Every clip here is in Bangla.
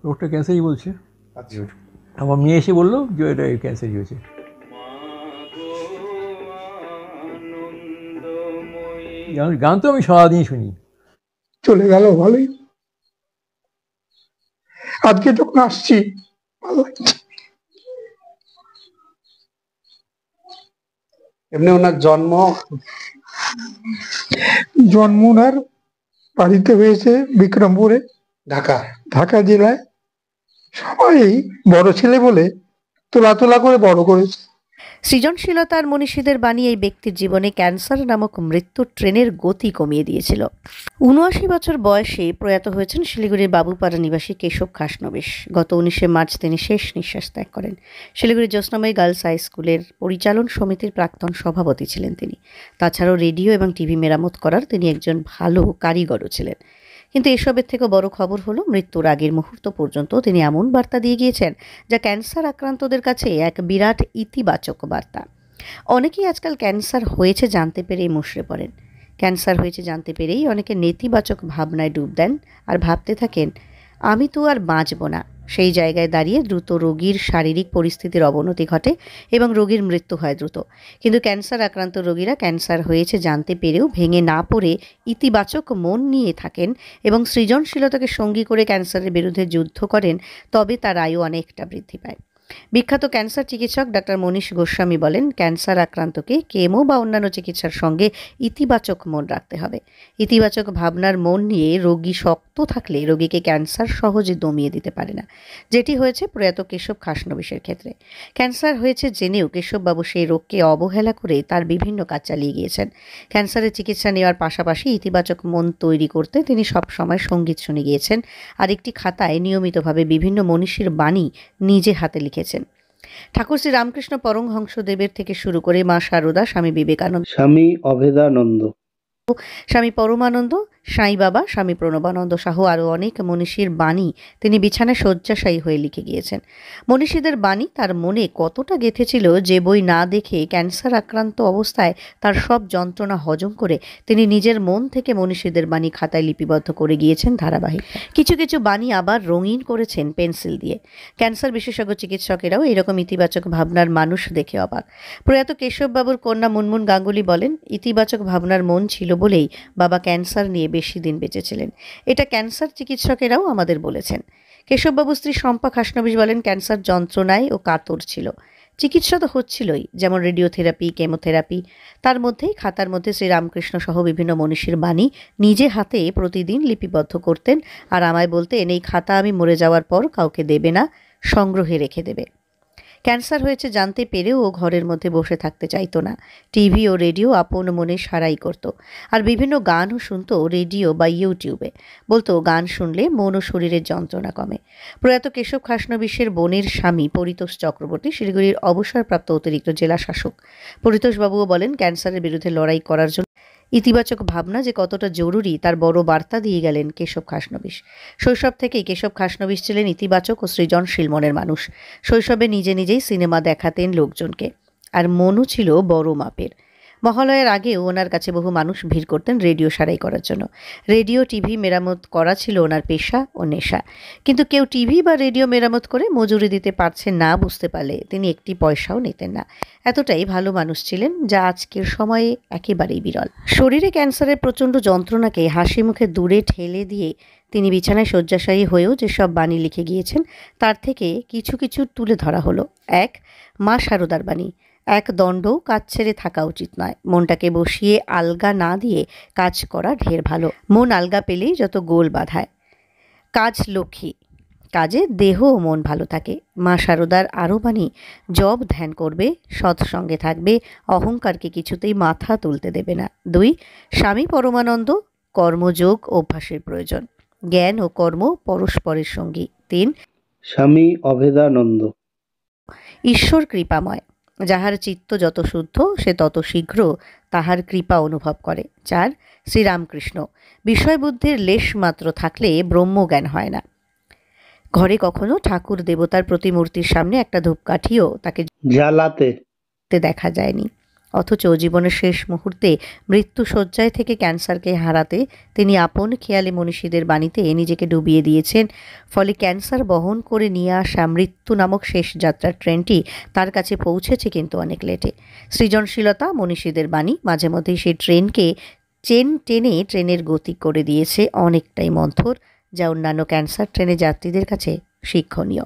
রোগটা ক্যান্সারই বলছে। আচ্ছা, আমার মেয়ে এসে বললো যে এটা ক্যান্সারই হয়েছে। গান তো আমি সারাদিন শুনি। চলে গেল ভালোই, আজকে যখন আসছি ভালো লাগছে। এমনি ওনার জন্ম ওনার বাড়িতে হয়েছে বিক্রমপুরে, ঢাকা। ঢাকা জেলায়। সবাই বড় ছেলে বলে তোলা তোলা করে বড় করেছে। সৃজনশীলতার মনীষীদের বাণী এই ব্যক্তির জীবনে ক্যান্সার নামক মৃত্যুর ট্রেনের গতি কমিয়ে দিয়েছিল। ৭৯ বছর বয়সে প্রয়াত হয়েছেন শিলিগুড়ির বাবুপাড়া নিবাসী কেশব খাসনবিশ। গত ১৯শে মার্চ তিনি শেষ নিঃশ্বাস ত্যাগ করেন। শিলিগুড়ির জ্যোৎস্নাময়ী গার্লস হাই স্কুলের পরিচালন সমিতির প্রাক্তন সভাপতি ছিলেন তিনি। তাছাড়াও রেডিও এবং টিভি মেরামত করার তিনি একজন ভালো কারিগরও ছিলেন। কিন্তু এসবের থেকেও বড় খবর হলো, মৃত্যুর আগের মুহূর্ত পর্যন্ত তিনি এমন বার্তা দিয়ে গিয়েছেন যা ক্যান্সার আক্রান্তদের কাছে এক বিরাট ইতিবাচক বার্তা। অনেকেই আজকাল ক্যান্সার হয়েছে জানতে পেরেই মুষড়ে পড়েন। ক্যান্সার হয়েছে জানতে পেরেই অনেকে নেতিবাচক ভাবনায় ডুব দেন আর ভাবতে থাকেন, আমি তো আর বাঁচব না। সেই জায়গায় দাঁড়িয়ে দ্রুত রোগীর শারীরিক পরিস্থিতির অবনতি ঘটে এবং রোগীর মৃত্যু হয় দ্রুত। কিন্তু ক্যান্সার আক্রান্ত রোগীরা ক্যান্সার হয়েছে জানতে পেরেও ভেঙে না পড়ে ইতিবাচক মন নিয়ে থাকেন এবং সৃজনশীলতাকে সঙ্গী করে ক্যান্সারের বিরুদ্ধে যুদ্ধ করেন, তবে তার আয়ু অনেকটা বৃদ্ধি পায়। বিখ্যাত ক্যান্সার চিকিৎসক ডাক্তার মনীশ গোস্বামী বলেন, ক্যান্সার আক্রান্তকে কেমো বা অন্যান্য চিকিৎসার সঙ্গে ইতিবাচক মন রাখতে হবে। ইতিবাচক ভাবনার মন নিয়ে রোগী শক্ত থাকলে রোগীকে ক্যান্সার সহজে দমিয়ে দিতে পারে না, যেটি হয়েছে প্রয়াত কেশব খাসনবিশের ক্ষেত্রে। ক্যান্সার হয়েছে জেনেও কেশববাবু সেই রোগকে অবহেলা করে তার বিভিন্ন কাজ চালিয়ে গিয়েছেন। ক্যান্সারের চিকিৎসা নেওয়ার পাশাপাশি ইতিবাচক মন তৈরি করতে তিনি সবসময় সঙ্গীত শুনে গিয়েছেন আর একটি খাতায় নিয়মিতভাবে বিভিন্ন মনীষীর বাণী নিজে হাতে লিখেছেন। ঠাকুর শ্রী রামকৃষ্ণ পরমহংসদেবের থেকে শুরু করে মা শারদা, স্বামী বিবেকানন্দ, স্বামী অভেদানন্দ, স্বামী পরমানন্দ, সাই বাবা, স্বামী প্রণবানন্দ সহ আরও অনেক মনীষীর বাণী তিনি বিছানায় শয্যাশায়ী হয়ে লিখে গিয়েছেন। মনীষীদের বাণী তার মনে কতটা গেঁথেছিল যে বই না দেখে ক্যান্সার আক্রান্ত অবস্থায় তার সব যন্ত্রণা হজম করে তিনি নিজের মন থেকে মনীষীদের বাণী খাতায় লিপিবদ্ধ করে গিয়েছেন ধারাবাহিক। কিছু কিছু বাণী আবার রঙিন করেছেন পেন্সিল দিয়ে। ক্যান্সার বিশেষজ্ঞ চিকিৎসকেরাও এরকম ইতিবাচক ভাবনার মানুষ দেখে অবাক। প্রয়াত কেশববাবুর কন্যা মুনমুন গাঙ্গুলি বলেন, ইতিবাচক ভাবনার মন ছিল বলেই বাবা ক্যান্সার নিয়ে বেশি দিন বেঁচেছিলেন। এটা ক্যান্সার চিকিৎসকেরাও আমাদের বলেছেন। কেশববাবুর স্ত্রী শম্পা খাসনবিশ বলেন, ক্যান্সার যন্ত্রণায় ও কাতর ছিল। চিকিৎসা তো হচ্ছিলই, যেমন রেডিওথেরাপি, কেমোথেরাপি। তার মধ্যেই খাতার মধ্যে শ্রীরামকৃষ্ণ সহ বিভিন্ন মনীষীর বাণী নিজে হাতে প্রতিদিন লিপিবদ্ধ করতেন আর আমায় বলতেন, এই খাতা আমি মরে যাওয়ার পর কাউকে দেবে না, সংগ্রহে রেখে দেবে। ক্যান্সার হয়েছে জানতে পেরেও ও ঘরের মধ্যে বসে থাকতে চাইতো না। টিভি ও রেডিও আপন মনে সারাই করত আর বিভিন্ন গানও শুনতো রেডিও বা ইউটিউবে। বলতো, গান শুনলে মন ও শরীরের যন্ত্রণা কমে। প্রয়াত কেশব খাসনবিশের বোনের স্বামী পরিতোষ চক্রবর্তী শিলিগুড়ির অবসরপ্রাপ্ত অতিরিক্ত জেলা শাসক। পরিতোষবাবুও বলেন, ক্যান্সারের বিরুদ্ধে লড়াই করার জন্য ইতিবাচক ভাবনা যে কতটা জরুরি তার বড় বার্তা দিয়ে গেলেন কেশব খাসনবিশ। শৈশব থেকেই কেশব খাসনবিশ ছিলেন ইতিবাচক ও সৃজনশীল মনের মানুষ। শৈশবে নিজে নিজেই সিনেমা দেখাতেন লোকজনকে, আর মনও ছিল বড় মাপের। মহালয়ার আগেও ওনার কাছে বহু মানুষ ভিড় করতেন রেডিও সারাই করার জন্য। রেডিও টিভি মেরামত করা ছিল ওনার পেশা ও নেশা। কিন্তু কেউ টিভি বা রেডিও মেরামত করে মজুরি দিতে পারছে না বুঝতে পারলে তিনি একটি পয়সাও নিতেন না। এতটাই ভালো মানুষ ছিলেন, যা আজকের সময়ে একেবারেই বিরল। শরীরে ক্যান্সারের প্রচণ্ড যন্ত্রণাকে হাসি মুখে দূরে ঠেলে দিয়ে তিনি বিছানায় শয্যাশায়ী হয়েও যেসব বাণী লিখে গিয়েছেন তার থেকে কিছু কিছু তুলে ধরা হলো। ১. মা শারদার বাণী, এক দণ্ডও কাজ ছেড়ে থাকা উচিত নয়। মনটাকে বসিয়ে আলগা না দিয়ে কাজ করা ঢের ভালো। মন আলগা পেলেই যত গোল বাধায়। কাজ লক্ষ্মী, কাজে দেহ ও মন ভালো থাকে। মা শারদার আরও বাণী, জব ধ্যান করবে, সৎসঙ্গে থাকবে, অহংকারকে কিছুতেই মাথা তুলতে দেবে না। ২. স্বামী পরমানন্দ, কর্মযোগ অভ্যাসের প্রয়োজন, জ্ঞান ও কর্ম পরস্পরের সঙ্গী। ৩. স্বামী অভেদানন্দ, ঈশ্বর কৃপাময়, যাহার চিত্ত যত শুদ্ধ সে তত শীঘ্র তাহার কৃপা অনুভব করে। ৪. শ্রীরামকৃষ্ণ, বিষয়বুদ্ধির লেশ মাত্র থাকলে ব্রহ্মজ্ঞান হয় না। ঘরে কখনো ঠাকুর দেবতার প্রতিমূর্তির সামনে একটা ধূপকাঠিও তাকে জ্বালাতে দেখা যায়নি। অথচ জীবনের শেষ মুহূর্তে মৃত্যু শয্যায় থেকে ক্যান্সারকে হারাতে তিনি আপন খেয়ালি মনীষীদের বাণীতে নিজেকে ডুবিয়ে দিয়েছেন। ফলে ক্যান্সার বহন করে নিয়ে আসা মৃত্যু নামক শেষ যাত্রার ট্রেনটি তার কাছে পৌঁছেছে কিন্তু অনেক লেটে। সৃজনশীলতা, মনীষীদের বাণী মাঝে মধ্যেই সেই ট্রেনকে চেন টেনে ট্রেনের গতি করে দিয়েছে অনেকটাই মন্থর, যা অন্যান্য ক্যান্সার ট্রেনে যাত্রীদের কাছে শিক্ষণীয়।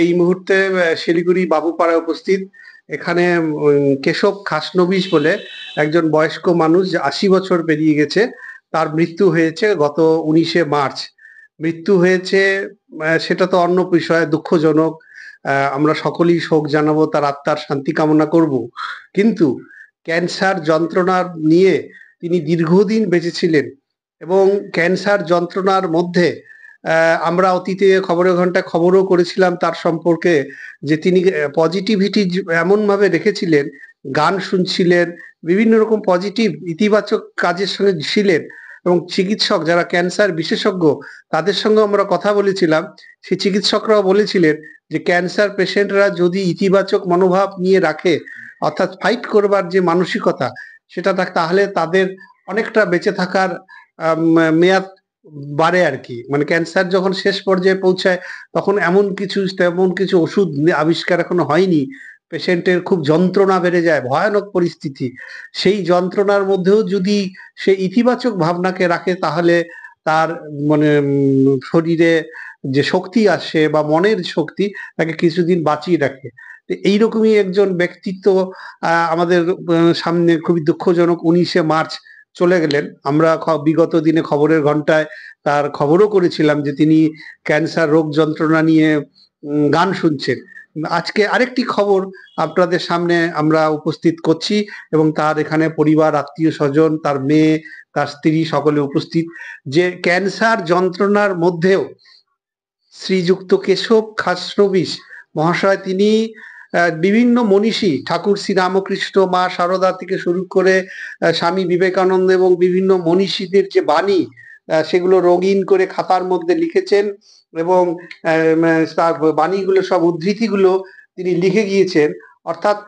এই মুহূর্তে শিলিগুড়ি বাবুপাড়ায় উপস্থিত। এখানে কেশব খাসনবিশ বলে একজন বয়স্ক মানুষ, যে ৮০ বছর পেরিয়ে গেছে, তার মৃত্যু হয়েছে গত 19শে মার্চ। মৃত্যু হয়েছে, সেটা তো অন্য বিষয়, দুঃখজনক। আমরা সকলেই শোক জানাবো, তার আত্মার শান্তি কামনা করব। কিন্তু ক্যান্সার যন্ত্রণা নিয়ে তিনি দীর্ঘদিন বেঁচেছিলেন এবং ক্যান্সার যন্ত্রণার মধ্যে আমরা অতীতে খবরের ঘন্টায় খবরও করেছিলাম তার সম্পর্কে, যে তিনি পজিটিভিটি এমনভাবে রেখেছিলেন, গান শুনছিলেন, বিভিন্ন রকম পজিটিভ ইতিবাচক কাজের সঙ্গে ছিলেন। এবং চিকিৎসক যারা ক্যান্সার বিশেষজ্ঞ, তাদের সঙ্গে আমরা কথা বলেছিলাম। সেই চিকিৎসকরাও বলেছিলেন যে ক্যান্সার পেশেন্টরা যদি ইতিবাচক মনোভাব নিয়ে রাখে, অর্থাৎ ফাইট করবার যে মানসিকতা, সেটা তাহলে তাদের অনেকটা বেঁচে থাকার মেয়াদ বাড়ে আর কি। মানে ক্যান্সার যখন শেষ পর্যায়ে পৌঁছায়, তখন তেমন কিছু ওষুধ আবিষ্কার এখনো হয়নি। পেশেন্টের খুব যন্ত্রণা বেড়ে যায়, ভয়ানক পরিস্থিতি। সেই যন্ত্রণার মধ্যেও যদি সে ইতিবাচক ভাবনাকে রাখে, তাহলে তার মানে শরীরে যে শক্তি আসে বা মনের শক্তি, তাকে কিছুদিন বাঁচিয়ে রাখে। এইরকমই একজন ব্যক্তিত্ব আমাদের সামনে খুবই দুঃখজনক 19শে মার্চ চলে গেলেন। আমরা বিগত দিনে খবরের ঘন্টায় তার খবরও করেছিলাম যে তিনি ক্যান্সার রোগ যন্ত্রণা নিয়ে গান শুনছেন। আজকে আরেকটি খবর আপনাদের সামনে আমরা উপস্থিত করছি, এবং তার এখানে পরিবার, আত্মীয় স্বজন, তার মেয়ে, তার স্ত্রী সকলে উপস্থিত। যে ক্যান্সার যন্ত্রণার মধ্যেও শ্রীযুক্ত কেশব খাসনবিশ মহাশয়, তিনি বিভিন্ন মনীষী, ঠাকুর শ্রীরামকৃষ্ণ, মা সারদা থেকে শুরু করে স্বামী বিবেকানন্দ এবং বিভিন্ন মনীষীদের যে বাণী, সেগুলো রঙিন করে খাতার মধ্যে লিখেছেন, এবং তার বাণীগুলো, সব উদ্ধৃতিগুলো তিনি লিখে গিয়েছেন। অর্থাৎ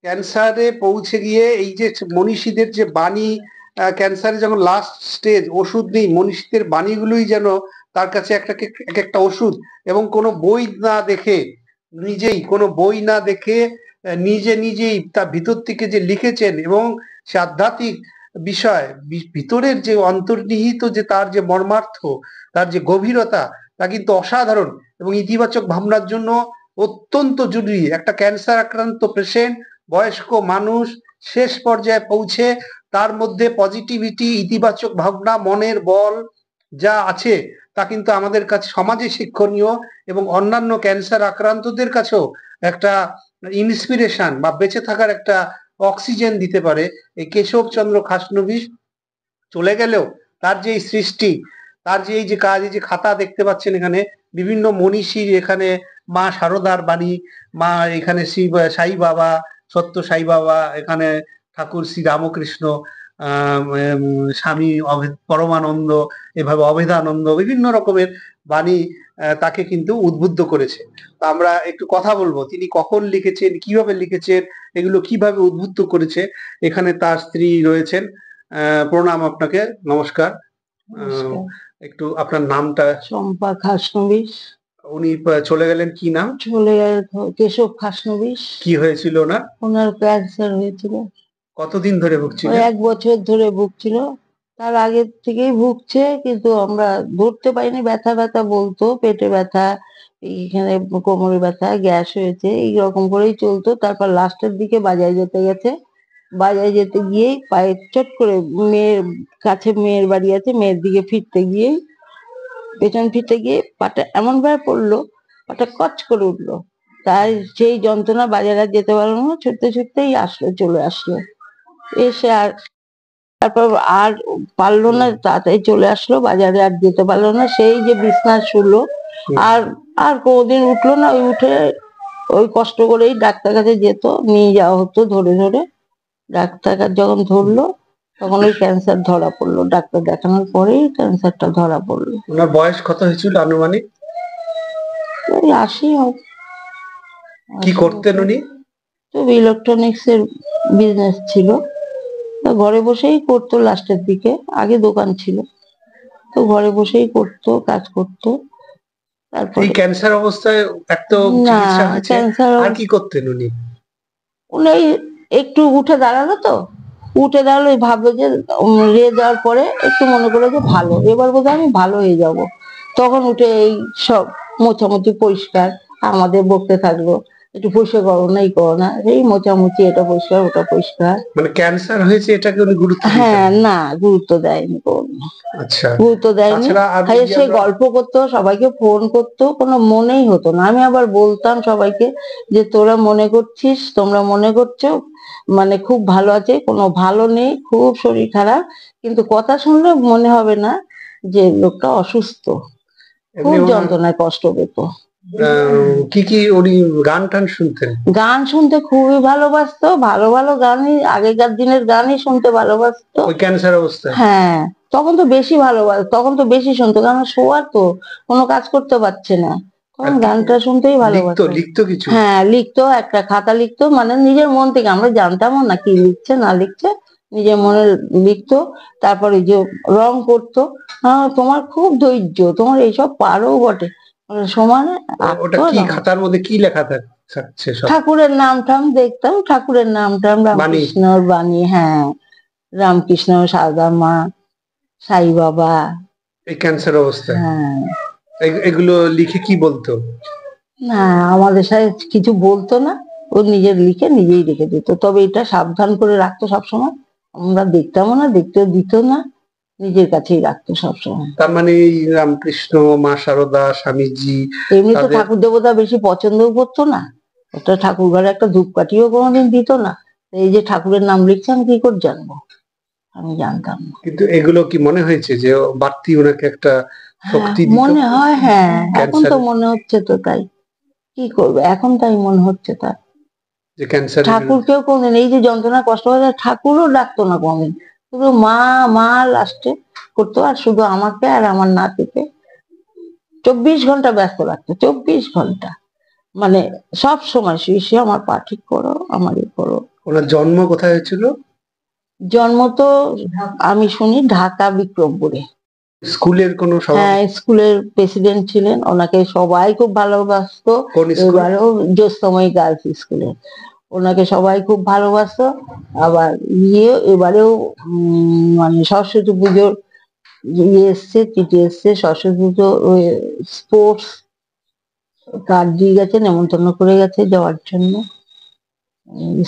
ক্যান্সারে পৌঁছে গিয়ে এই যে মনীষীদের যে বাণী, ক্যান্সারে যখন লাস্ট স্টেজ, ওষুধ নেই, মনীষীদের বাণীগুলোই যেন তার কাছে এক একটা ওষুধ। এবং কোনো বই না দেখে, নিজেই তার ভিতর থেকে যে লিখেছেন, এবং সে আধ্যাত্মিক বিষয়, ভিতরের যে অন্তর্নিহিত যে তার যে মর্মার্থ, তার যে গভীরতা, তা কিন্তু অসাধারণ। এবং ইতিবাচক ভাবনার জন্য অত্যন্ত জরুরি। একটা ক্যান্সার আক্রান্ত পেশেন্ট, বয়স্ক মানুষ, শেষ পর্যায়ে পৌঁছে তার মধ্যে পজিটিভিটি, ইতিবাচক ভাবনা, মনের বল যা আছে তা কিন্তু আমাদের কাছে সমাজে শিক্ষণীয় এবং অন্যান্য ক্যান্সার আক্রান্তদের কাছেও একটা ইন্সপিরেশন বা বেঁচে থাকার একটা অক্সিজেন দিতে পারে। এই কেশবচন্দ্র খাসনবিশ চলে গেলেও তার যে এই সৃষ্টি, তার যে এই যে কাজ, এই যে খাতা দেখতে পাচ্ছেন এখানে বিভিন্ন মনীষীর, এখানে মা শারদার বাণী, মা এখানে শ্রী সাই বাবা, সত্য সাই বাবা, এখানে ঠাকুর শ্রী রামকৃষ্ণ, স্বামী পরমানন্দ, এভাবে অভেদানন্দ, বিভিন্ন রকমের বাণী তাকে কিন্তু উদ্বুদ্ধ করেছে। তো আমরা একটু কথা বলবো তিনি কখন লিখেছেন, কিভাবে লিখেছেন, এগুলো কিভাবে উদ্বুদ্ধ করেছে। এখানে তার স্ত্রী রয়েছেন। প্রণাম আপনাকে, নমস্কার। নমস্কার। একটু আপনার নামটা। চম্পা খাসনবিশ। উনি চলে গেলেন, কি নাম? চলে গেল কেশব খাসনবিশ। কি হয়েছিল ওনার? ওনার ক্যান্সার হয়েছিল। কতদিন ধরে ভুগছিলেন? 1 বছর ধরে ভুগছিল। তার আগে থেকেই ভুগছে, কিন্তু আমরা ধরতে পারিনি। ব্যথা ব্যথা বলতো, পেটে ব্যথা, এইখানে কোমরে ব্যথা, গ্যাস হয়েছে, এইরকম করেই চলতো। তারপর লাস্টের দিকে বাজারে যেতে গেছে, বাজারে যেতে গিয়েই পায়ে চট করে মেয়ের কাছে, মেয়ের বাড়ি আছে, মেয়ের দিকে ফিরতে গিয়েই, পেছন ফিরতে গিয়ে পাটা এমন ভাবে পড়লো, পাটা কচ করে উঠলো। তার সেই যন্ত্রণা, বাজারে আর যেতে পারলো না, ছুটতে ছুটতেই আসলো, চলে আসলো। এসে আর তারপর আর পারলো না, তাড়াতাড়ি চলে আসলো, বাজারে আর যেতে পারলো না। সেই যে বিছনা শুলো, আর আর কোনোদিন উঠলো না। উঠে ওই কষ্ট করেই ডাক্তার কাছে যেত, নিয়ে যাওয়া হতো ধরে ধরে। ডাক্তার যখন ধরলো তখন ওই ক্যান্সার ধরা পড়লো। ডাক্তার দেখানোর পরেই ক্যান্সারটা ধরা পড়লো। ওনার বয়স কত হয়েছিল আনুমানিক? ওই 80 হবে। কি করতেন উনি? তো ইলেকট্রনিক্স এর বিজনেস ছিল, তা ঘরে বসেই করতো লাস্টের দিকে। আগে দোকান ছিল, তো ঘরে বসেই করতো, কাজ করতো। তারপরে এই ক্যান্সার অবস্থায় এত না, চিকিৎসা হয়েছে, ক্যান্সার আর কি করতেন উনি? উনি একটু উঠে দাঁড়ালো, তো উঠে দাঁড়ালো, ভাবলো যে রে দেওয়ার পরে একটু মনে করলো যে ভালো, এবার বোধহয় আমি ভালো হয়ে যাব। তখন উঠে এই সব মোছামুছি পরিষ্কার আমাদের বকতে থাকলো, একটু পরিষ্কার করো না, এই করো না, এই মোছামুছি, এটা পরিষ্কার, ওটা পরিষ্কার। মানে ক্যান্সার হয়েছে এটাকে উনি গুরুত্ব দিতেন? হ্যাঁ, না, গুরুত্ব দেয়নি কোনো। আচ্ছা, গুরুত্ব দেয়নি। তাছাড়া আর হ্যাঁ, যদি সে আমরা- গল্প করতো, সবাইকে ফোন করতো, কোনো মনেই হতো না। আমি আবার বলতাম সবাইকে যে তোরা মনে করছিস, তোমরা মনে করছো মানে খুব ভালো আছে, কোনো ভালো নেই, খুব শরীর খারাপ, কিন্তু কথা শুনলে মনে হবে না যে লোকটা অসুস্থ। খুব এমনি ওনার, যন্ত্রণায় কষ্ট পেত। কি কি উনি গান টান শুনতেন? গান শুনতে খুবই ভালোবাসতো, ভালো ভালো গানই, আগেকার দিনের গানই শুনতে ভালোবাসতো। ওই ক্যান্সার অবস্থায়? হ্যাঁ, তখন তো বেশি ভালোবাসতো, তখন তো বেশি শুনতো, কারণ শোয়ার তো কোনো কাজ করতে পারছে না, তখন গানটা শুনতেই লিখতো? ভালোবাসতো। লিখতো কিছু? হ্যাঁ, লিখতো, একটা খাতা লিখতো, মানে নিজের মন থেকে। আমরা জানতামও না কি লিখছে না লিখছে, নিজের মনে লিখতো। তারপরে যে রং করতো। হ্যাঁ, তোমার খুব ধৈর্য, তোমার এইসব পারো বটে, মানে সমানে ওটা কি খাতার মধ্যে কি লেখা থাকছে? সব ঠাকুরের নাম টাম দেখতাম, ঠাকুরের নাম টাম, রামকৃষ্ণর বাণী। হ্যাঁ, রামকৃষ্ণ, সারদা মা, সাই বাবা। এই ক্যান্সার অবস্থায়? হ্যাঁ। এগুলো লিখে কি বলতো? না, আমাদের সাথে কিছু বলতো না, ও নিজের লিখে নিজেই রেখে দিত। তবে এটা সাবধান করে রাখতো সবসময়, আমরা দেখতামও না, দেখতেও দিত না, নিজের কাছেই রাখতো সবসময়। তার মানে এই রামকৃষ্ণ, মা শারদা, স্বামীজি, এমনি তো তাদের- ঠাকুর দেবতা বেশি পছন্দও করতো না। ওটা ঠাকুর ঘরে একটা ধূপকাঠিও কোনোদিন দিত না। এই যে ঠাকুরের নাম লিখছে, আমি কি করে জানবো? আমি জানতাম না। কিন্তু এগুলো কি মনে হয়েছে যে বাড়তি ওনাকে একটা শক্তি হ্যাঁ, দিত? মনে হয়। হ্যাঁ, এখন তো ক্যান্সার- মনে হচ্ছে তো তাই। কি করবে, এখন তাই মনে হচ্ছে তার। যে ক্যান্সার। ঠাকুরকেও কোনদিন এই যে যন্ত্রণা কষ্ট হয়ে যায়, ঠাকুরও ডাকতো না কোনদিন, শুধু মা মা লাস্টে করতো। আর শুধু আমাকে আর আমার নাতিকে 24 ঘন্টা ব্যস্ত রাখতো, 24 ঘন্টা, মানে সব সময় শুয়ে আমার পা ঠিক করো, আমার এ করো। ওনার জন্ম কোথায় হয়েছিল? জন্ম তো আমি শুনি ঢাকা বিক্রমপুরে। স্কুলের কোনো হ্যাঁ, স্কুলের প্রেসিডেন্ট ছিলেন, ওনাকে সবাই খুব ভালোবাসতো। কোন স্কুল? এবারেও জ্যোৎস্নাময়ী গার্লস স্কুলে ওনাকে সবাই খুব ভালোবাসতো। আবার এবারেও মানে সরস্বতী পুজোর এসছে, চিঠি এসছে, সরস্বতী পুজো স্পোর্টস কার্ড দিয়ে গেছে, নেমন্তন্ন করে গেছে যাওয়ার জন্য।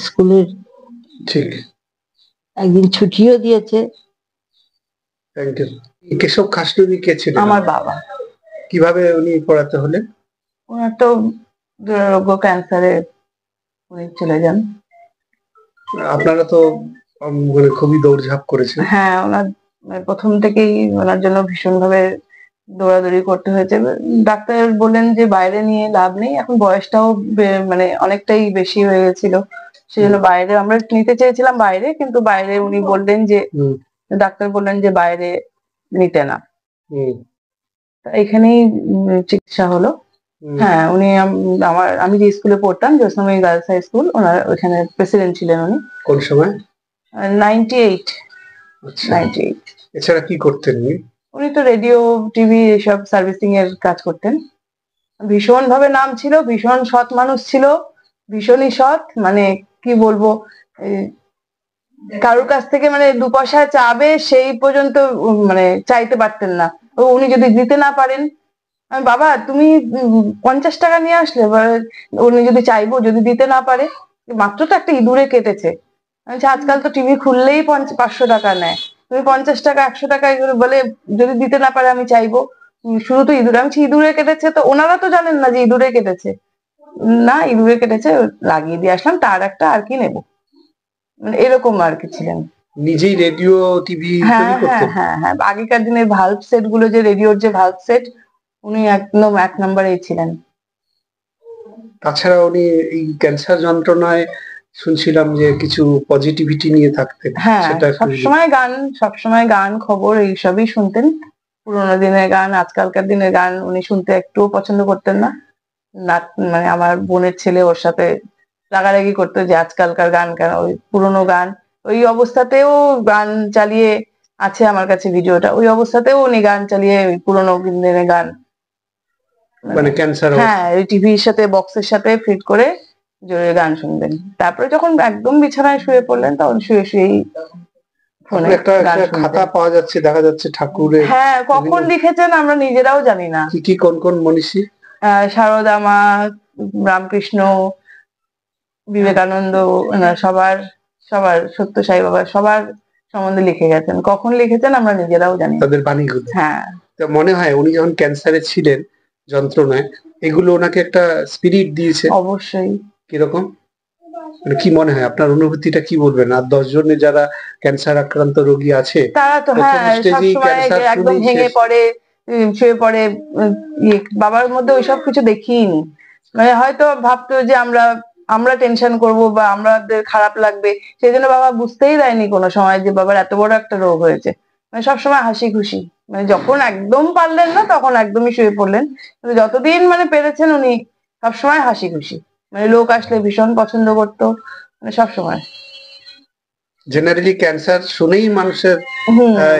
স্কুলের ঠিক। একদিন ছুটিও দিয়েছে। Thank you. কেশব খাসনবী কে ছিলেন? আমার বাবা। কিভাবে উনি পড়াতে হলেন? ওনার তো দুরারোগ্য ক্যান্সারে উনি চলে যান। আপনারা তো মানে খুবই দৌড়ঝাঁপ করেছেন। হ্যাঁ, ওনার প্রথম থেকেই ওনার জন্য ভীষণভাবে দৌড়াদৌড়ি করতে হয়েছে। ডাক্তার বললেন যে বাইরে নিয়ে লাভ নেই, এখন বয়সটাও মানে অনেকটাই বেশি হয়ে গেছিল, সেজন্য বাইরে আমরা নিতে চেয়েছিলাম বাইরে, কিন্তু বাইরে উনি বললেন যে ডাক্তার বললেন যে বাইরে নিতে না। এখানেই চিকিৎসা হলো। হ্যাঁ, উনি আমি যে স্কুলে পড়তাম, জ্যোৎস্নাময়ী গার্লস হাই স্কুল, ওনার ওখানে প্রেসিডেন্ট ছিলেন উনি। কোন সময়? 98। আচ্ছা। 98। এছাড়া কি করতেন উনি? উনি তো রেডিও টিভি এসব সার্ভিসিং এর কাজ করতেন। ভীষণ ভাবে নাম ছিল, ভীষণ সৎ মানুষ ছিল, ভীষণই সৎ, মানে কি বলবো, কারোর কাছ থেকে মানে 2 পয়সা চাবে সেই পর্যন্ত মানে চাইতে পারতেন না। উনি যদি দিতে না পারেন, বাবা তুমি 50 টাকা নিয়ে আসলে, উনি যদি চাইবো, যদি দিতে না পারে, মাত্র তো একটা ইঁদুরে কেটেছে, আজকাল তো টিভি খুললেই 500 টাকা নেয়, তুমি 50 টাকা 100 টাকা এগুলো বলে, যদি দিতে না পারে আমি চাইবো, শুধু তো ইঁদুরে, আমি ইঁদুরে কেটেছে, তো ওনারা তো জানেন না যে ইঁদুরে কেটেছে, না ইঁদুরে কেটেছে লাগিয়ে দিয়ে আসলাম, তার একটা আর কি নেবো, মানে এরকম আর কি ছিলেন। নিজেই রেডিও টিভি হ্যাঁ হ্যাঁ হ্যাঁ হ্যাঁ, আগেকার দিনের ভাল্ব সেট গুলো, যে রেডিওর যে ভাল্ব সেট, উনি একদম 1 নম্বরেই ছিলেন। তাছাড়া উনি এই ক্যান্সার যন্ত্রণায় শুনছিলাম যে কিছু পজিটিভিটি নিয়ে থাকতেন। হ্যাঁ, সবসময় গান খবর এইসবই শুনতেন। পুরোনো দিনের গান, আজকালকার দিনের গান উনি শুনতে একটুও পছন্দ করতেন না। মানে আমার বোনের ছেলে ওর সাথে রাগারাগি করতো যে আজকালকার গান কেন, ওই পুরোনো গান, ওই অবস্থাতেও গান চালিয়ে আছে আমার কাছে ভিডিওটা, ওই অবস্থাতেও উনি গান চালিয়ে ওই পুরোনো দিনের গান, মানে ক্যান্সার, হ্যাঁ, ওই টিভির সাথে বক্সের সাথে ফিট করে জোরে গান শুনবেন। তারপরে যখন একদম বিছানায় শুয়ে পড়লেন, তখন শুয়েই ফোনে একটা খাতা পাওয়া যাচ্ছে, দেখা যাচ্ছে ঠাকুরের। হ্যাঁ, কখন লিখেছেন আমরা নিজেরাও জানি না। কি কোন মনীষী? সারদা মা, রামকৃষ্ণ, বিবেকানন্দ, সবার সত্য সাই বাবা, সবার সম্বন্ধে লিখে গেছেন, কখন লিখেছেন আমরা নিজেরাও জানি, তাদের বাণীগুলো। হ্যাঁ, মনে হয় উনি যখন ক্যান্সারে ছিলেন, যন্ত্রণায়, এগুলো ওনাকে একটা স্পিরিট দিয়েছে। অবশ্যই। কিরকম, মানে কি মনে হয়, আপনার অনুভূতিটা কি বলবেন? আর 10 জনে যারা ক্যান্সার আক্রান্ত রোগী আছে, তারা তো হ্যাঁ সবসময় একদম ভেঙে পড়ে, শুয়ে পড়ে, বাবার মধ্যে ওইসব কিছু দেখিনি, মানে হয়তো ভাবতো যে আমরা টেনশন করব বা আমাদের খারাপ লাগবে, সেই জন্য বাবা বুঝতেই দেয়নি কোনো সময় যে বাবার এত বড় একটা রোগ হয়েছে, মানে সবসময় হাসি খুশি, মানে যখন একদম পারলেন না তখন একদমই শুয়ে পড়লেন, কিন্তু যতদিন মানে পেরেছেন উনি সবসময় হাসি খুশি, মানে লোক আসলে ভীষণ পছন্দ করতো, মানে সবসময়। জেনারেলি ক্যান্সার শুনেই মানুষের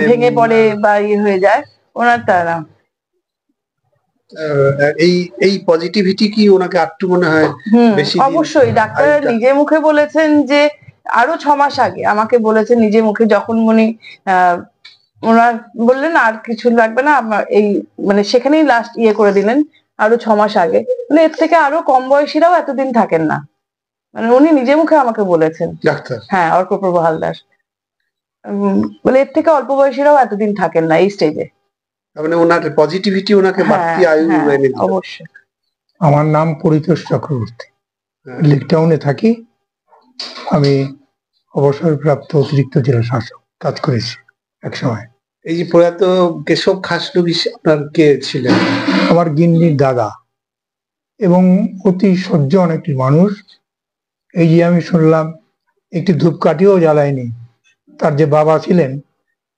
ভেঙে পড়ে বা ইয়ে হয়ে যায়, ওনার তা না। এই পজিটিভিটি কি ওনাকে একটু মনে হয় বেশি? অবশ্যই, ডাক্তার নিজে মুখে বলেছেন যে আরো 6 মাস আগে আমাকে বলেছেন নিজে মুখে, যখন উনি ওনার বললেন আর কিছু লাগবে না, এই মানে সেখানেই লাস্ট ইয়ে করে দিলেন, আরো 6 মাস আগে, মানে এর থেকে আরো কম বয়সীরাও এতদিন থাকেন না, মানে উনি নিজে মুখে আমাকে বলেছেন ডাক্তার, হ্যাঁ, অর্কপ্রভা হালদার, বলে এর থেকে অল্প বয়সীরাও এতদিন থাকেন না এই স্টেজে, মানে ওনার পজিটিভিটি ওনাকে বাড়তি আয়ু এনে দিল। অবশ্যই। আমার নাম পরিতোষ চক্রবর্তী, লিকটাউনে থাকি, আমি অবসরপ্রাপ্ত অতিরিক্ত জেলা শাসক কাজ করেছি এক সময়। এই যে প্রয়াত কেশব খাসনবী আপনার কে ছিলেন? আমার গিন্নির দাদা এবং অতি সজ্জন একটি মানুষ। এই যে আমি শুনলাম একটি ধূপকাঠিও জ্বালায়নি। তার যে বাবা ছিলেন,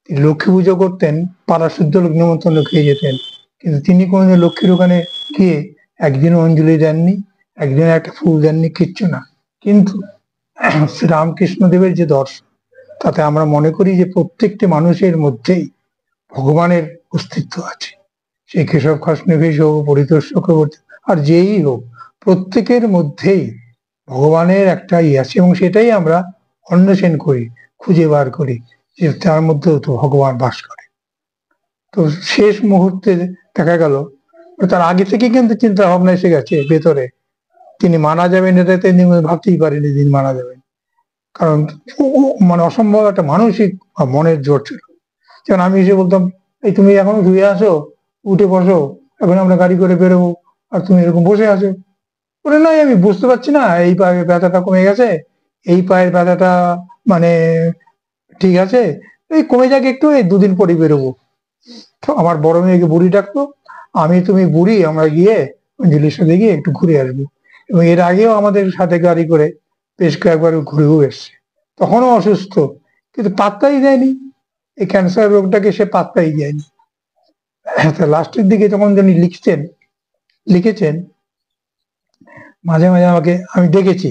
তিনি লক্ষ্মী পুজো করতেন, পাড়া শুদ্ধ লোক নিমন্ত্রণ খেয়ে যেতেন, কিন্তু তিনি কোনোদিন লক্ষ্মীর ওখানে গিয়ে একদিনও অঞ্জলি দেননি, একদিন একটা ফুল দেননি, কিচ্ছু না। কিন্তু শ্রীরামকৃষ্ণ দেবের যে দর্শন, তাতে আমরা মনে করি যে প্রত্যেকটি মানুষের মধ্যেই ভগবানের অস্তিত্ব আছে। সেই কেশব খাসনবী হোক, পরিতোষ চক্রবর্তী, আর যেই হোক, প্রত্যেকের মধ্যেই ভগবানের একটা আছে, এবং সেটাই আমরা অন্বেষণ করি, খুঁজে বার করি যে তার মধ্যেও তো ভগবান বাস করে। তো শেষ মুহূর্তে দেখা গেল তার আগে থেকে কিন্তু চিন্তা ভাবনা এসে গেছে ভেতরে, তিনি মারা যাবেন এটা তিনি ভাবতেই পারেনি তিনি মারা যাবেন। কারণ মানে অসম্ভব একটা মানসিক মনের জোর ছিল। যেমন আমি এসে বলতাম, এই তুমি এখনো ধুয়ে আসো, উঠে বসো, এখন আমরা গাড়ি করে বেরোবো, আর তুমি এরকম বসে আছো। বলে নয়, আমি বুঝতে পারছি না, এই পায়ের ব্যথাটা কমে গেছে, এই পায়ের ব্যথাটা মানে ঠিক আছে, এই কমে যাক একটু, এই দুদিন পরে বেরোবো। তো আমার বড় মেয়েকে বুড়ি ডাকতো, আমি তুমি বুড়ি আমরা গিয়ে অঞ্জলির সাথে গিয়ে একটু ঘুরে আসবো। এবং এর আগেও আমাদের সাথে গাড়ি করে বেশ কয়েকবার ঘুরেও এসছে, তখনও অসুস্থ, কিন্তু পাত্তাই দেয়নি, এই ক্যান্সার রোগটাকে সে পাত্তাই দেয়নি। লাস্টের দিকে যখন তিনি লিখেছেন, মাঝে মাঝে আমাকে আমি দেখেছি,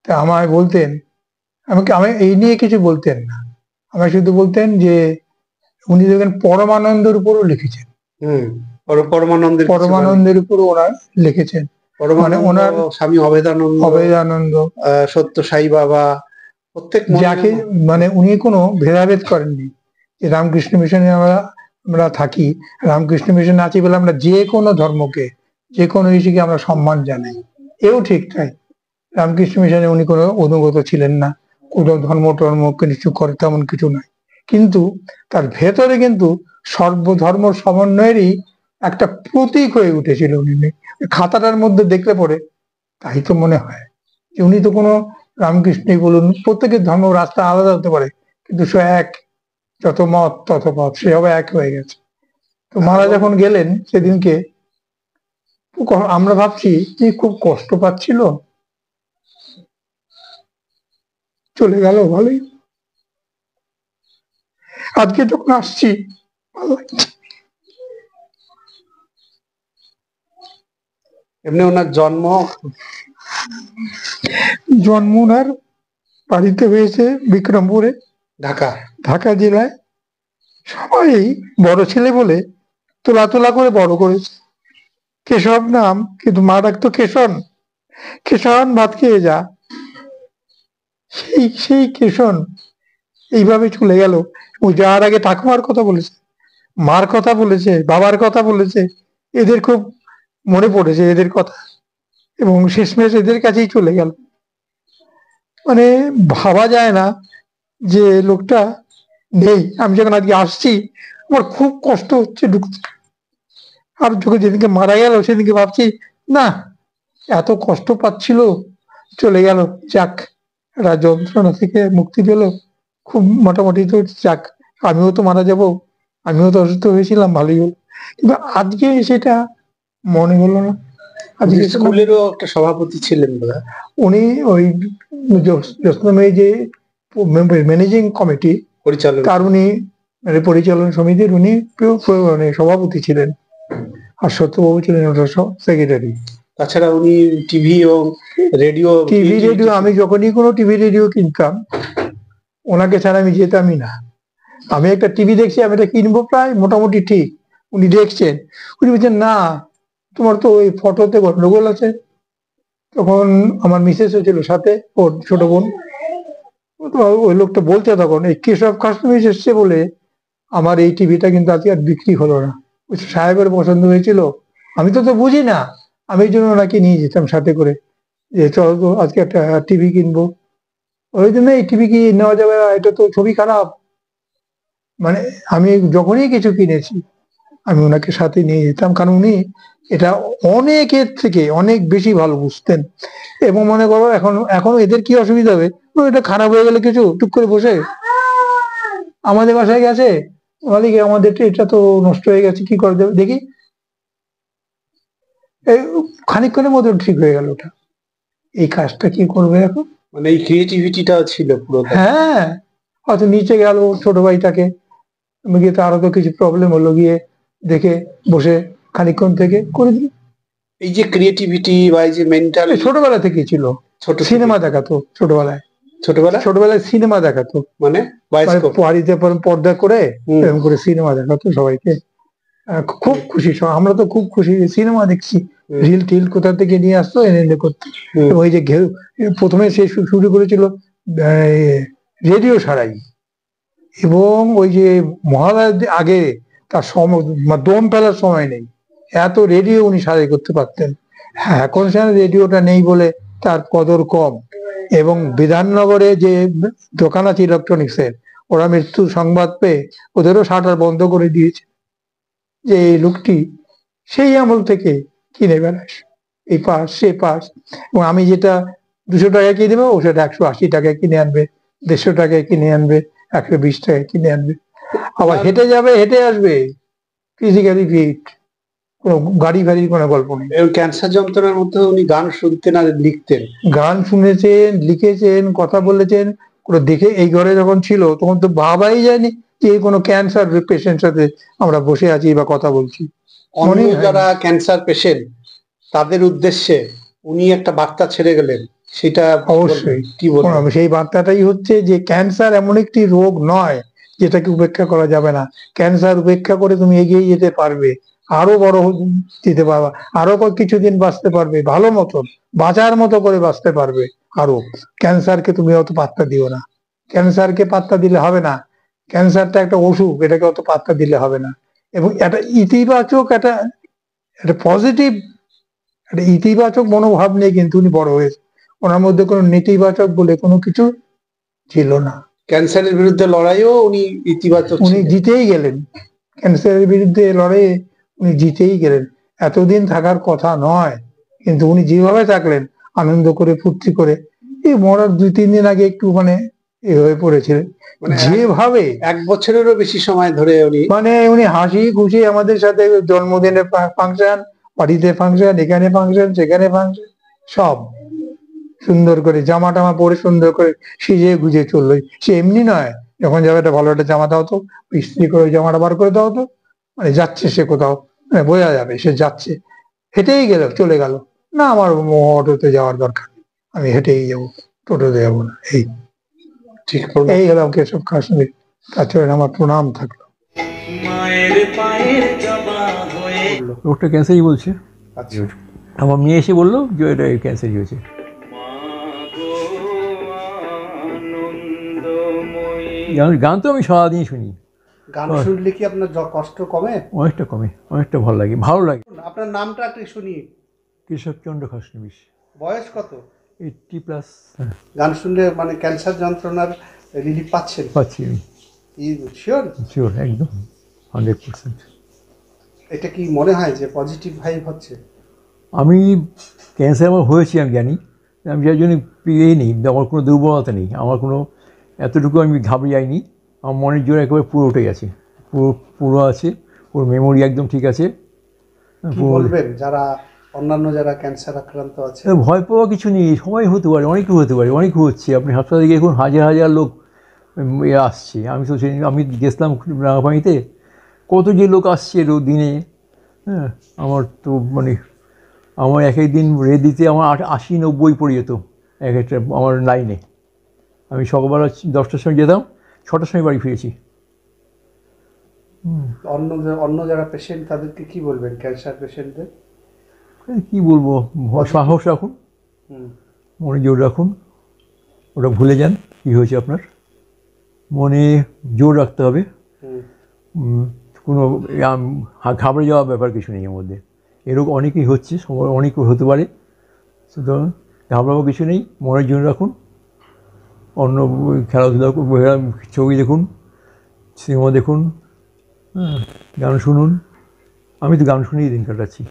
তা আমায় বলতেন, আমি এই নিয়ে কিছু বলতেন না, আমায় শুধু বলতেন যে উনি দেখবেন পরমানন্দের উপরও লিখেছেন। পরমানন্দের উপরও ওনার লিখেছেন, মানে ওনার স্বামী অভেদানন্দ, সত্য সাই বাবা, প্রত্যেক যাকে মানে উনি কোনো ভেদাভেদ করেননি। যে রামকৃষ্ণ মিশনে আমরা থাকি, রামকৃষ্ণ মিশনে আছি বলে আমরা যে কোনো ধর্মকে, যে কোনো ইস্যুকে আমরা সম্মান জানাই, এও ঠিক তাই। রামকৃষ্ণ মিশনে উনি কোনো অনুগত ছিলেন না, কোনো টর্মকে কিছু করে তেমন কিছু নয়, কিন্তু তার ভেতরে কিন্তু সর্বধর্ম সমন্বয়েরই একটা প্রতীক হয়ে উঠেছিল উনি। খাতাটার মধ্যে দেখলে পরে তাই তো মনে হয় যে উনি তো কোনো রামকৃষ্ণই বলুন, প্রত্যেকের ধর্ম রাস্তা আলাদা হতে পারে, কিন্তু সে এক, যত মত তত পথ, সে হবে এক হয়ে গেছে। তো মারা যখন গেলেন সেদিনকে আমরা ভাবছি যে খুব কষ্ট পাচ্ছিল, চলে গেল ভালোই। আজকে যখন আসছি ভালো লাগছে। এমনি ওনার জন্ম ওনার বাড়িতে হয়েছে বিক্রমপুরে, ঢাকা জেলায়। সবাই বড় ছেলে বলে তোলা তোলা করে বড় করেছে, কেশব নাম, কিন্তু মা ডাকতো কেশন, কেশন ভাত খেয়ে যা। সেই কেশন এইভাবে চলে গেল। ও যাওয়ার আগে ঠাকুমার কথা বলেছে, মার কথা বলেছে, বাবার কথা বলেছে, এদের খুব মনে পড়েছে এদের কথা, এবং শেষমেশ এদের কাছেই চলে গেল। মানে ভাবা যায় না যে লোকটা নেই। আমি যখন আজকে আসছি আমার খুব কষ্ট হচ্ছে ঢুকতে, আর যখন যেদিনকে মারা গেল সেদিনকে ভাবছি না, এত কষ্ট পাচ্ছিল, চলে গেল, যাক, একটা যন্ত্রণা থেকে মুক্তি পেল, খুব মোটামুটি তো যাক। আমিও তো মারা যাব, আমিও তো অসুস্থ হয়েছিলাম, ভালোই হলো, কিন্তু আজকে সেটা মনে হলো না। আজকে স্কুলেরও একটা সভাপতি ছিলেন উনি, ওই যে ম্যানেজিং কমিটি তার উনি পরিচালনা সমিতির উনি সভাপতি ছিলেন, আর সত্যবাবু ছিলেন ওটা সেক্রেটারি। তাছাড়া উনি টিভি এবং রেডিও আমি যখনই কোনো টিভি রেডিও কিনতাম ওনাকে ছাড়া আমি যেতামই না। আমি একটা টিভি দেখছি, আমি এটা কিনবো প্রায় মোটামুটি ঠিক, উনি দেখছেন, উনি বলছেন না তোমার তো ওই ফটোতে গন্ডগোল আছে। তখন আমার মিসেসও ছিল সাথে, ওর ছোট বোন। ওই লোকটা বলছে তখন, এই কেশব খাসনবিশ এসছে বলে আমার এই টিভিটা কিন্তু আজকে আর বিক্রি হলো না, ওই সাহেবের পছন্দ হয়েছিল। আমি তো বুঝি না, আমি এই জন্য ওনাকে নিয়ে যেতাম সাথে করে, যে চলো তো আজকে একটা টিভি কিনবো। ওই জন্য এই টিভি কি নেওয়া যাবে, এটা তো ছবি খারাপ। মানে আমি যখনই কিছু কিনেছি আমি ওনাকে সাথে নিয়ে যেতাম, কারণ উনি এটা অনেকের থেকে অনেক বেশি ভালো বুঝতেন। এবং মনে করো এখনো এদের কি অসুবিধা হবে, এটা খারাপ হয়ে গেলে কিছু টুক করে বসে আমাদের বাসায় গেছে, মালিক আমাদের এটা তো নষ্ট হয়ে গেছে, কি করে দেবে দেখি, খানিকক্ষণের মধ্যে ঠিক হয়ে গেল ওটা। এই কাজটা কি করবে এখন, মানে এই ক্রিয়েটিভিটিটা ছিল পুরো। হ্যাঁ, হয়তো নিচে গেল ছোট ভাইটাকে গিয়ে, তারও তো কিছু প্রবলেম হলো, গিয়ে দেখে বসে খানিকক্ষণ থেকে করে দিল। এই যে ক্রিয়েটিভিটি বা এই যে মেন্টাল, ছোটবেলা থেকেই ছিল। ছোট সিনেমা দেখাতো ছোটবেলায় সিনেমা দেখাতো, মানে বাড়িতে পর্দা করে এরকম করে সিনেমা দেখাতো সবাইকে, খুব খুশি। আমরা তো খুব খুশি, সিনেমা দেখছি, রিল টিল কোথা থেকে নিয়ে আসতো এনে করতো। ওই যে প্রথমে সে শুরু করেছিল রেডিও সারাই, এবং ওই যে মহালয়ার আগে তার দম ফেলার সময় নেই, এত রেডিও উনি সারাই করতে পারতেন। হ্যাঁ, এখন সেখানে রেডিওটা নেই বলে তার কদর কম। এবং বিধাননগরে যে দোকান আছে ইলেকট্রনিক্সের, ওরা মৃত্যুর সংবাদ পেয়ে ওদেরও শাটার বন্ধ করে দিয়েছে, যে এই লোকটি সেই আমল থেকে কিনে বেড়াস, এই পাস সে পাস। এবং আমি যেটা 200 টাকায় কিনে দেবো, ও সেটা 180 টাকায় কিনে আনবে, 150 টাকায় কিনে আনবে, 120 টাকায় কিনে আনবে। আবার হেঁটে যাবে, হেঁটে আসবে, ফিজিক্যালি ফিট, কোনো গাড়ি ফাড়ির কোনো গল্প নেই। এবং ক্যান্সার যন্ত্রণার মধ্যে উনি গান শুনতেন আর লিখতেন। গান শুনেছেন, লিখেছেন, কথা বলেছেন। পুরো দেখে এই ঘরে যখন ছিল তখন তো ভাবাই যায়নি যে এই কোনো ক্যান্সার পেশেন্ট সাথে আমরা বসে আছি বা কথা বলছি। অন্য মনেই হয়নি। যারা ক্যান্সার পেশেন্ট তাদের উদ্দেশ্যে উনি একটা বার্তা ছেড়ে গেলেন, সেটা অবশ্যই কি বলবেন? সেই বার্তাটাই হচ্ছে যে ক্যান্সার এমন একটি রোগ নয় যেটাকে উপেক্ষা করা যাবে না। ক্যান্সার উপেক্ষা করে তুমি এগিয়ে যেতে পারবে, আরো বড় যেতে পারবে, আরো কিছুদিন বাঁচতে পারবে, ভালো মতন বাঁচার মতো করে বাঁচতে পারবে আরো। ক্যান্সারকে তুমি অত পাত্তা দিও না, ক্যান্সারকে পাত্তা দিলে হবে না। ক্যান্সারটা একটা অসুখ, এটাকে অত পাত্তা দিলে হবে না। এবং একটা ইতিবাচক একটা পজিটিভ একটা ইতিবাচক মনোভাব নিয়ে কিন্তু উনি বড় হয়েছে। ওনার মধ্যে কোনো নেতিবাচক বলে কোনো কিছু ছিল না। ক্যান্সারের বিরুদ্ধে লড়াইও উনি ইতিবাচক উনি ছিলেন। জিতেই গেলেন, ক্যান্সারের বিরুদ্ধে লড়াইয়ে উনি জিতেই গেলেন। এতদিন থাকার কথা নয়, কিন্তু উনি যেভাবে থাকলেন আনন্দ করে ফুর্তি করে। এই মরার 2-3 দিন আগে একটু মানে এ হয়ে পড়েছিলেন, মানে যেভাবে 1 বছরেরও বেশি সময় ধরে উনি উনি হাসি খুশি আমাদের সাথে, জন্মদিনে ফাংশন, বাড়িতে ফাংশন, এখানে ফাংশন, সেখানে ফাংশন, সব সুন্দর করে জামা টামা পরে সুন্দর করে সিজে গুজে চললো। সে এমনি নয়, যখন যাবে একটা ভালো একটা জামা দাও তো, ইস্ত্রি করে জামাটা বার করে দাও তো, মানে যাচ্ছে সে কোথাও, মানে বোঝা যাবে সে যাচ্ছে। হেঁটেই গেল, চলে গেল, না আমার অটোতে যাওয়ার দরকার নেই, আমি হেঁটেই যাবো, টোটোতে যাবো না। ঠিক এই গেলাম কেশব কাশ্মীর, কাছে আমার প্রণাম থাকলো। রোগটা ক্যান্সারই বলছে। আচ্ছা, আমার মেয়ে এসে বললো যে এটা ক্যান্সারই হয়েছে। গান তো আমি সারাদিন শুনি। গান শুনলে কি আপনার কষ্ট কমে? অনেকটা কমে, অনেকটা ভালো লাগে, ভালো লাগে। আপনার নামটা একটু শুনি। কেশবচন্দ্র খাসনবিশ। বয়স কত? 80+। গান শুনলে মানে ক্যান্সার যন্ত্রণার রিলিফ পাচ্ছেন? পাচ্ছি আমি, শিওর? শিওর, একদম 100%। এটা কি মনে হয় যে পজিটিভ ভাইব হচ্ছে? আমি ক্যান্সার আমার হয়েছে আমি জানি, আমি যার জন্য পেয়েই নেই, আমার কোনো দুর্বলতা নেই, আমার কোনো এতটুকু আমি ঘাবড়ে যাইনি। আমার মনের জোর একেবারে পুরো উঠে গেছে, পুরো আছে, পুরো মেমোরি একদম ঠিক আছে। কি বলবেন যারা অন্যান্য যারা ক্যান্সার আক্রান্ত আছে? ভয় পাওয়া কিছু নেই, সবাই হতে পারে, অনেকেই হতে পারে, অনেক হচ্ছে। আপনি হাসপাতালে গিয়ে এখন হাজার হাজার লোক আসছে। আমি তো আমি গেছিলাম রাঙাপানিতে, কত যে লোক আসছে দিনে। হ্যাঁ, আমার তো মানে আমার এক একদিন দিতে আমার 80-90 পড়ে যেত এক একটা আমার লাইনে। আমি সকালবেলা 10টার সময় যেতাম, 6টার সময় বাড়ি ফিরেছি। অন্য যারা পেশেন্ট তাদেরকে কি বলবেন, ক্যান্সার পেশেন্টদের? কি বলবো, সাহস রাখুন, মনে জোর রাখুন, ওটা ভুলে যান কী হয়েছে আপনার, মনে জোর রাখতে হবে। কোনো ঘাবড়ে যাওয়ার ব্যাপার কিছু নেই এর মধ্যে। এরকম অনেকেই হচ্ছে, সবার অনেক হতে পারে, সুতরাং ঘাবড়াবার কিছু নেই, মনের জোর রাখুন। অন্য খেলাধুলা, ছবি দেখুন, সিনেমা দেখুন, হ্যাঁ, গান শুনুন। আমি তো গান শুনেই দিন কাটাচ্ছি।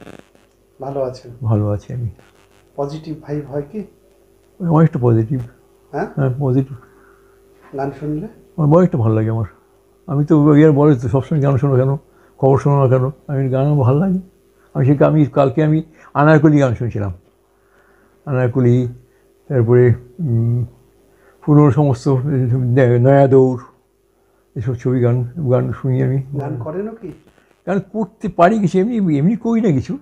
ভালো আছেন? ভালো আছি আমি। পজিটিভ ভাইব হয় কি? অনেকটা পজিটিভ। হ্যাঁ, পজিটিভ। গান শুনলে আমার অনেকটা ভালো লাগে আমার। আমি তো বলে তো সবসময় গান শোনো কেন, খবর শোনো না কেন, আমি গান আমার ভালো লাগে। আমি কালকে আমি আনারকলি গান শুনছিলাম, আনারকলি, তারপরে পুরনো সমস্ত নয়া দৌড়, এসব ছবি গান শুনি আমি। গান করেনও কি? গান করতে পারি কিছু, এমনি করি না কিছু,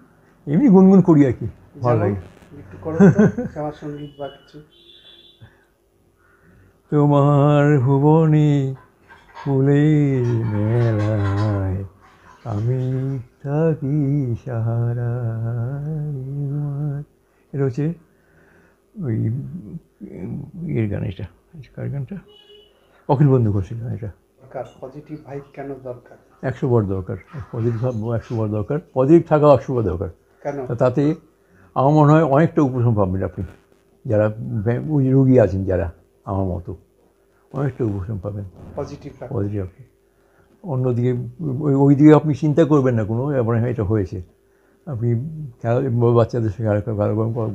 এমনি গুনগুন করি আর কি, ভালো লাগে। একটু করো তো শ্যামা সঙ্গীত বা কিছু। তোমার ভুবনে ফুলের মেলায় আমি থাকি সাহারায়। এটা হচ্ছে ওই এর গান, এটা কার গানটা, অখিল বন্ধু ঘোষের গান এটা। দরকার, পজিটিভ ভাইব কেন দরকার? 100 বার দরকার, পজিটিভ ভাব 100 বার দরকার, পজিটিভ থাকাও 100 বার দরকার। কেন? তাতে আমার মনে হয় অনেকটা উপশম পাবেন আপনি, যারা রুগী আছেন যারা আমার মতো, অনেকটা উপশম পাবেন পজিটিভ পজিটিভ। আপনি অন্যদিকে ওই দিকে আপনি চিন্তা করবেন না কোনো, এবার এটা হয়েছে, আপনি খেলা বাচ্চাদের সঙ্গে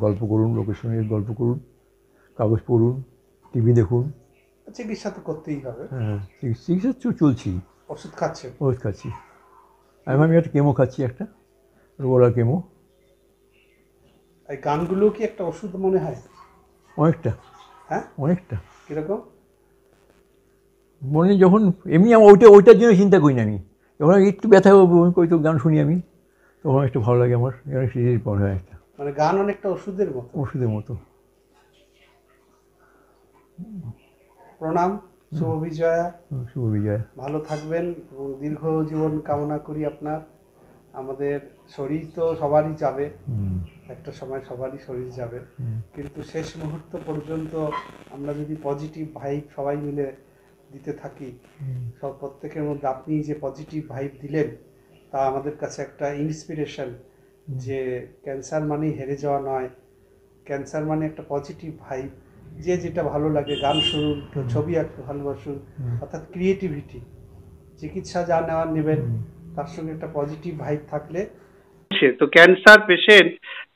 গল্প করুন, লোকের সঙ্গে গল্প করুন, কাগজ পড়ুন, টিভি দেখুন। চিকিৎসা তো করতেই হবে। হ্যাঁ, চিকিৎসা চলছি, ওষুধ খাচ্ছে? ওষুধ খাচ্ছি। আমি একটা কেমো খাচ্ছি, একটা রোগোলার কেমো। এই গানগুলো কি একটা ওষুধ মনে হয়? অনেকটা, হ্যাঁ, অনেকটা। কিরকম? মনে যখন এমনি আমার ওইটার জন্য চিন্তা করি না আমি, যখন একটু ব্যথা তো গান শুনি আমি, তখন একটু ভালো লাগে আমার, এখানে সিরিজ মনে হয় একটা মানে গান অনেকটা ওষুধের মতো। ওষুধের মতো। প্রণাম, শুভ বিজয়া। শুভ বিজয়। ভালো থাকবেন এবং দীর্ঘ জীবন কামনা করি আপনার। আমাদের শরীর তো সবারই যাবে, একটা সময় সবারই শরীর যাবে, কিন্তু শেষ মুহূর্ত পর্যন্ত আমরা যদি পজিটিভ ভাইব সবাই মিলে দিতে থাকি, সব প্রত্যেকের মধ্যে আপনি যে পজিটিভ ভাইব দিলেন তা আমাদের কাছে একটা ইন্সপিরেশন, যে ক্যান্সার মানেই হেরে যাওয়া নয়, ক্যান্সার মানে একটা পজিটিভ ভাইব। যে যেটা ভালো লাগে, গান শুনুন, কেউ ছবি আঁকতে ভালোবাসুন, অর্থাৎ ক্রিয়েটিভিটি। চিকিৎসা যা নেওয়ার নেবেন, তার সঙ্গে একটা পজিটিভ ভাইব থাকলে। তো ক্যান্সার পেশেন্ট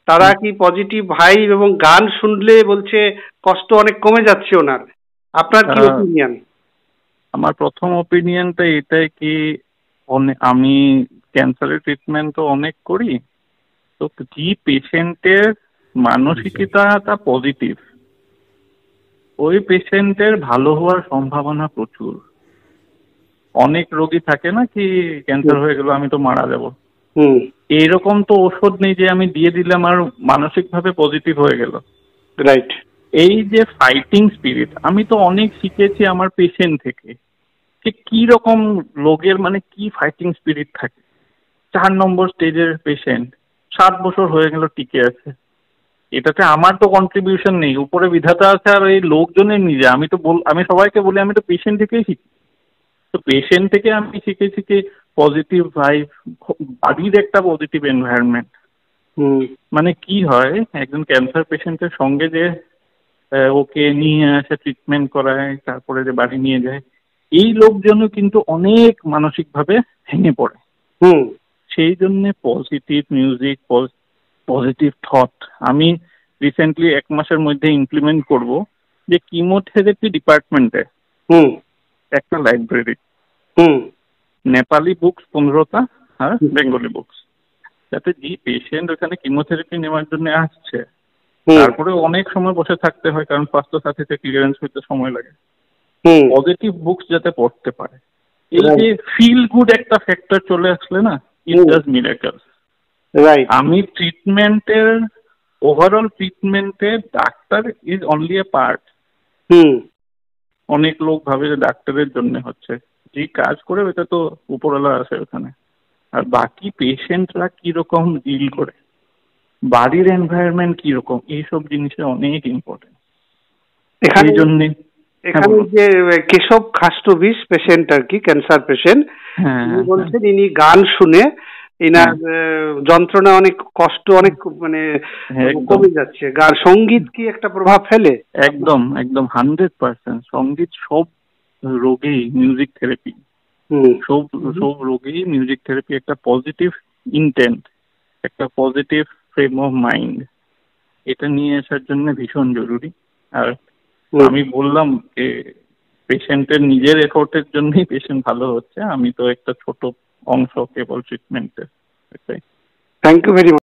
তারা কি পজিটিভ ভাইব এবং গান শুনলে বলছে কষ্ট অনেক কমে যাচ্ছে ওনার, আপনার কি ওপিনিয়ন? আমার প্রথম ওপিনিয়নটা এটাই কি, আমি ক্যান্সারের ট্রিটমেন্ট তো অনেক করি, তো যে পেশেন্টের মানসিকতাটা পজিটিভ, ওই পেশেন্টের ভালো হওয়ার সম্ভাবনা প্রচুর। অনেক রোগী থাকে না কি, ক্যান্সার হয়ে গেল আমি তো মারা যাব, এইরকম তো ওষুধ নেই যে আমি দিয়ে দিলাম আর মানসিকভাবে পজিটিভ হয়ে গেল। রাইট। এই যে ফাইটিং স্পিরিট, আমি তো অনেক শিখেছি আমার পেশেন্ট থেকে, যে কি রকম লোকের মানে কি ফাইটিং স্পিরিট থাকে। 4 নম্বর স্টেজের পেশেন্ট, 7 বছর হয়ে গেল টিকে আছে, এটাতে আমার তো কন্ট্রিবিউশন নেই, উপরে বিধাতা আছে আর এই লোকজনের নিজে। আমি সবাইকে বলি আমি তো পেশেন্ট থেকেই শিখি, তো পেশেন্ট থেকে আমি শিখেছি কি পজিটিভ ভাইব, বাড়ির একটা পজিটিভ এনভায়রনমেন্ট। মানে কি হয়, একজন ক্যান্সার পেশেন্টের সঙ্গে যে ওকে নিয়ে আসে, ট্রিটমেন্ট করায়, তারপরে যে বাড়ি নিয়ে যায়, এই লোকজনও কিন্তু অনেক মানসিকভাবে ভেঙে পড়ে। সেই জন্য পজিটিভ মিউজিক, পজিটিভ থট আমি রিসেন্টলি 1 মাসের মধ্যে ইমপ্লিমেন্ট করব, যে কিমোথেরাপি ডিপার্টমেন্টে একটা লাইব্রেরি, নেপালি বুকস 15টা আর বেঙ্গলি বুকস, যাতে যে পেশেন্ট ওখানে কিমোথেরাপি নেওয়ার জন্য আসছে, তারপরে অনেক সময় বসে থাকতে হয় কারণ স্বাস্থ্য সাথীতে ক্লিয়ারেন্স হইতে সময় লাগে, পজিটিভ বুকস যাতে পড়তে পারে। এই যে ফিল গুড একটা ফ্যাক্টর চলে আসলে না, ইট ডাজ মিরাকলস। আমি ট্রিটমেন্টের, ওভারঅল ট্রিটমেন্টে doctor is only a part. অনেক লোক ভাবে যে ডাক্তারের জন্য হচ্ছে, যে কাজ করে ওটা তো উপরওয়ালা আছে ওখানে, আর বাকি পেশেন্টরা কিরকম ডিল করে, বাড়ির এনভায়রনমেন্ট কিরকম, এইসব জিনিসে অনেক ইম্পর্টেন্ট। এই জন্যে এখানে যে কেশব খাসনবিশ পেশেন্ট আর কি, ক্যান্সার পেশেন্ট, বলছেন ইনি গান শুনে এনার যন্ত্রণা অনেক, কষ্ট অনেক মানে কমে যাচ্ছে। গান, সঙ্গীত কি একটা প্রভাব ফেলে? একদম একদম 100%। সঙ্গীত সব রোগেই মিউজিক থেরাপি, সব রোগেই মিউজিক থেরাপি একটা পজিটিভ ইন্টেন্ট, একটা পজিটিভ ফ্রেম অফ মাইন্ড, এটা নিয়ে আসার জন্য ভীষণ জরুরি। আর আমি বললাম যে পেশেন্টের নিজের এফোর্টের জন্যই পেশেন্ট ভালো হচ্ছে, আমি তো একটা ছোট অংশ কেবল ট্রিটমেন্টের। Thank you very much.